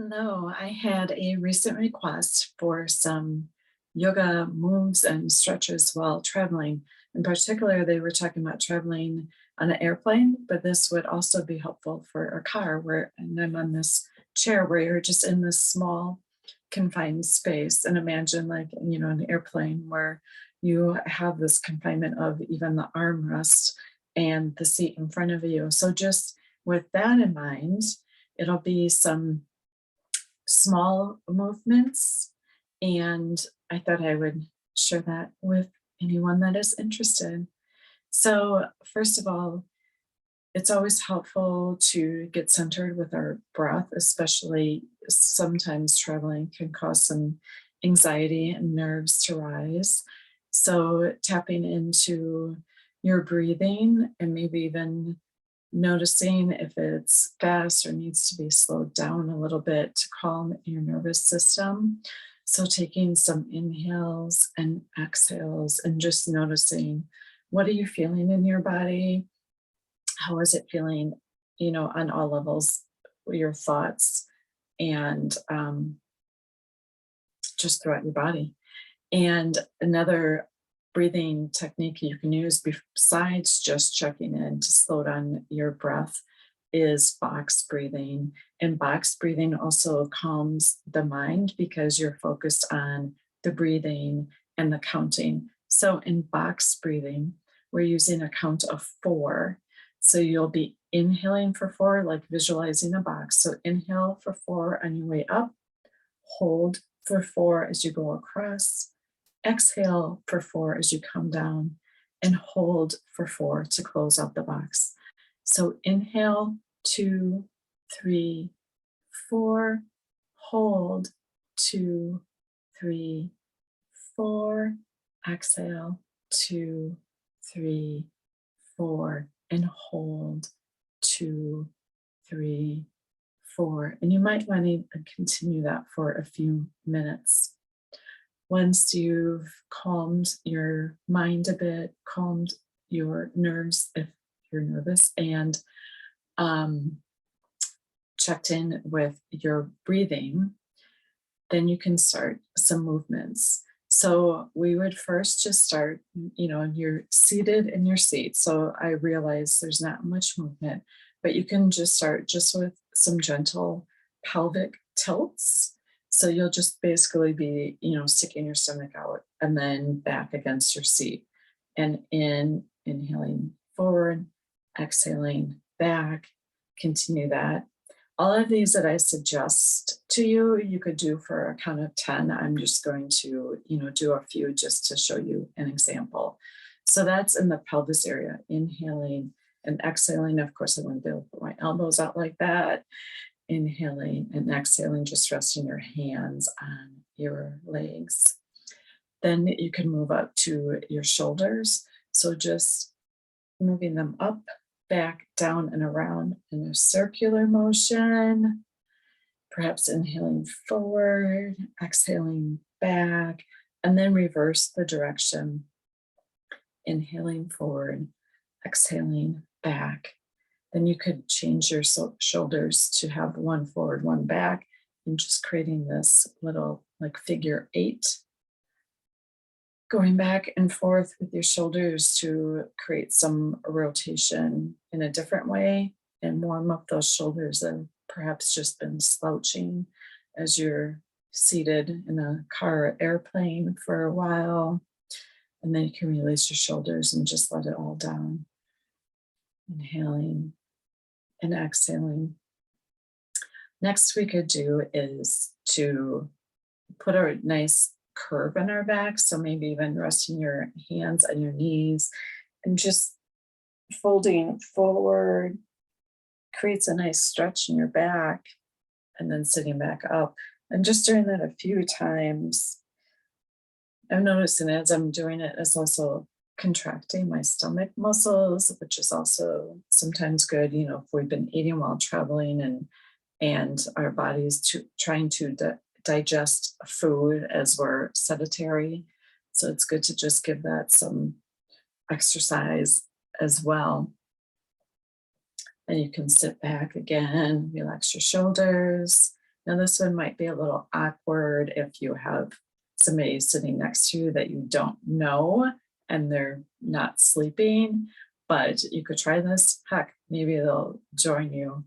Hello, I had a recent request for some yoga moves and stretches while traveling. In particular, they were talking about traveling on an airplane, but this would also be helpful for a car where, and I'm on this chair where you're just in this small confined space. And imagine like, an airplane where you have this confinement of even the armrest and the seat in front of you. So just with that in mind, it'll be some small movements. And I thought I would share that with anyone that is interested. So, first of all, it's always helpful to get centered with our breath, especially sometimes traveling can cause some anxiety and nerves to rise. So, tapping into your breathing and maybe even noticing if it's fast or needs to be slowed down a little bit to calm your nervous system. So, taking some inhales and exhales and just noticing what are you feeling in your body? How is it feeling, on all levels, your thoughts and just throughout your body. And another breathing technique you can use besides just checking in to slow down your breath is box breathing. And box breathing also calms the mind because you're focused on the breathing and the counting. So in box breathing, we're using a count of four. So you'll be inhaling for four, like visualizing a box. So inhale for four on your way up, hold for four as you go across, exhale for four as you come down, and hold for four to close out the box. So inhale, two, three, four, hold, two, three, four, exhale, two, three, four, and hold, two, three, four. And you might want to continue that for a few minutes. Once you've calmed your mind a bit, calmed your nerves if you're nervous, and checked in with your breathing, then you can start some movements. So we would first just start, you're seated in your seat. So I realize there's not much movement, but you can just start just with some gentle pelvic tilts. So you'll just basically be, sticking your stomach out and then back against your seat. And inhaling forward, exhaling back, continue that. All of these that I suggest to you, you could do for a count of 10. I'm just going to, do a few just to show you an example. So that's in the pelvis area, inhaling and exhaling. Of course, I wouldn't be able to put my elbows out like that. Inhaling and exhaling, just resting your hands on your legs. Then you can move up to your shoulders. So just moving them up, back, down, and around in a circular motion. Perhaps inhaling forward, exhaling back, and then reverse the direction. Inhaling forward, exhaling back. Then you could change your shoulders to have one forward, one back, and just creating this little like figure eight. Going back and forth with your shoulders to create some rotation in a different way and warm up those shoulders that have perhaps just been slouching as you're seated in a car or airplane for a while. And then you can release your shoulders and just let it all down. Inhaling and exhaling. Next we could do is to put a nice curve in our back. So maybe even resting your hands on your knees and just folding forward creates a nice stretch in your back, and then sitting back up. And just doing that a few times, I'm noticing as I'm doing it, it's also contracting my stomach muscles, which is also sometimes good, if we've been eating while traveling and our bodies trying to digest food as we're sedentary. So it's good to just give that some exercise as well. And you can sit back again, relax your shoulders, Now, this one might be a little awkward if you have somebody sitting next to you that you don't know and they're not sleeping, but you could try this. Heck, maybe they'll join you.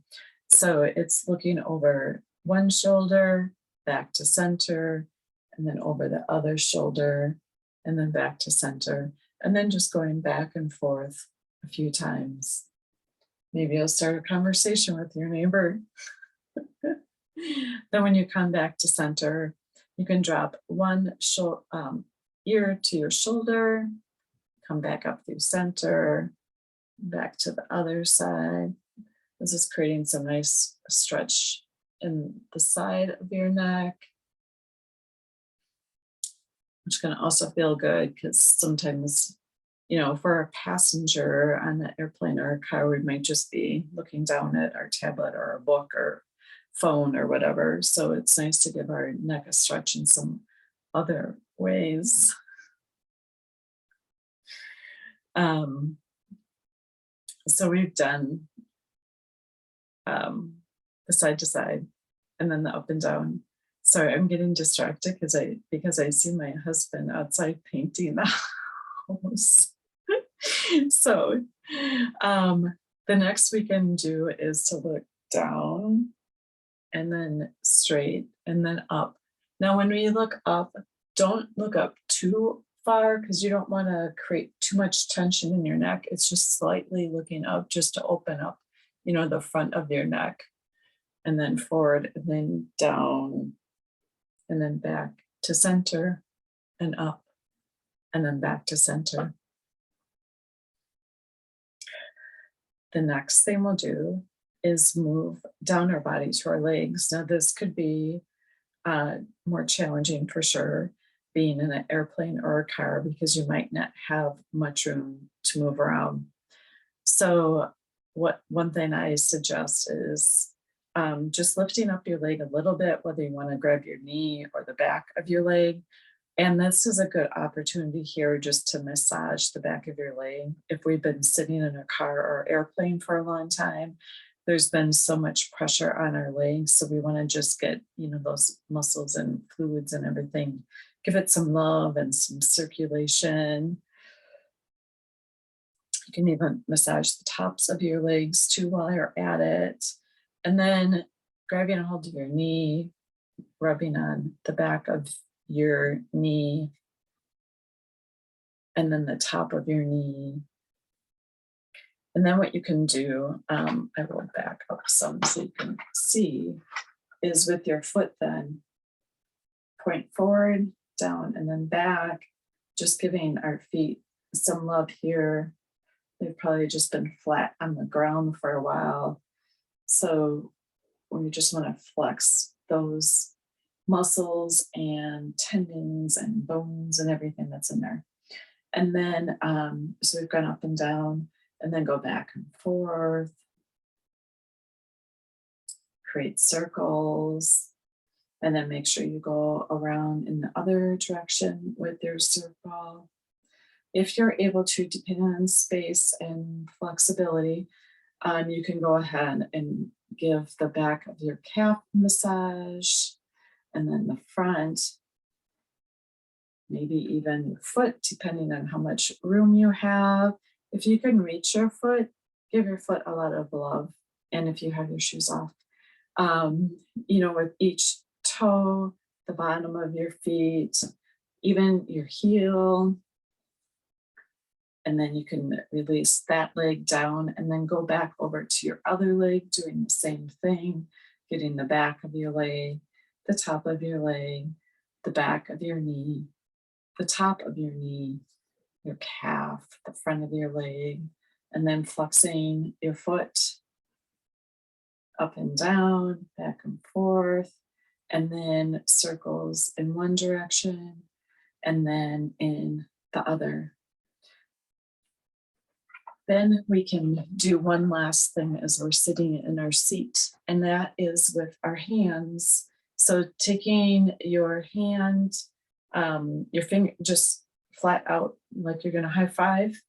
So it's looking over one shoulder, back to center, and then over the other shoulder, and then back to center, and then just going back and forth a few times. Maybe you'll start a conversation with your neighbor. Then when you come back to center, you can drop one ear to your shoulder, come back up through center, back to the other side. This is creating some nice stretch in the side of your neck, which can also feel good because sometimes, if we're a passenger on an airplane or a car, we might just be looking down at our tablet or a book or phone or whatever. So it's nice to give our neck a stretch in some other ways. So we've done the side to side and then the up and down. Sorry, I'm getting distracted because I see my husband outside painting the house. So the next we can do is to look down and then straight and then up. Now, when we look up, don't look up too far because you don't want to create too much tension in your neck. It's just slightly looking up just to open up, the front of your neck, and then forward and then down and then back to center and up and then back to center. The next thing we'll do is move down our body to our legs. Now, this could be more challenging for sure, being in an airplane or a car, because you might not have much room to move around. So one thing I suggest is just lifting up your leg a little bit, whether you want to grab your knee or the back of your leg. And this is a good opportunity here just to massage the back of your leg. If we've been sitting in a car or airplane for a long time, there's been so much pressure on our legs. So we want to just get, those muscles and fluids and everything, give it some love and some circulation. You can even massage the tops of your legs too while you're at it. And then grabbing a hold of your knee, rubbing on the back of your knee, and then the top of your knee. And then what you can do, I will back up some so you can see, is with your foot then, point forward, down, and then back, just giving our feet some love here. They've probably just been flat on the ground for a while. So we just want to flex those muscles and tendons and bones and everything that's in there. And then, so we've gone up and down, and then go back and forth, create circles, and then make sure you go around in the other direction with your circle. If you're able to, depending on space and flexibility, you can go ahead and give the back of your calf massage, and then the front, maybe even your foot, depending on how much room you have. If you can reach your foot, give your foot a lot of love. And if you have your shoes off, with each toe, the bottom of your feet, even your heel. And then you can release that leg down and then go back over to your other leg, doing the same thing, getting the back of your leg, the top of your leg, the back of your knee, the top of your knee, your calf, the front of your leg, and then flexing your foot up and down, back and forth, and then circles in one direction and then in the other. Then we can do one last thing as we're sitting in our seat, and that is with our hands. So taking your hand, your finger just flat out like you're going to high five,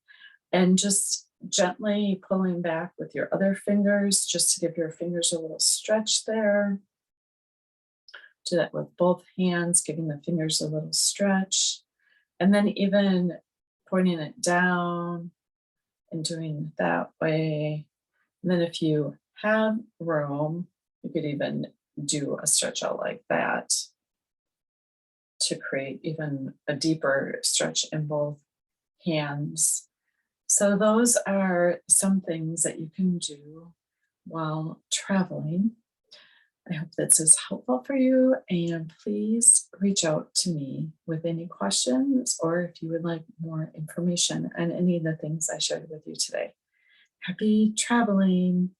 and just gently pulling back with your other fingers just to give your fingers a little stretch there. Do that with both hands, giving the fingers a little stretch, and then even pointing it down and doing it that way. And then if you have room, you could even do a stretch out like that to create even a deeper stretch in both hands. So, those are some things that you can do while traveling. I hope this is helpful for you, and please reach out to me with any questions or if you would like more information on any of the things I shared with you today. Happy traveling!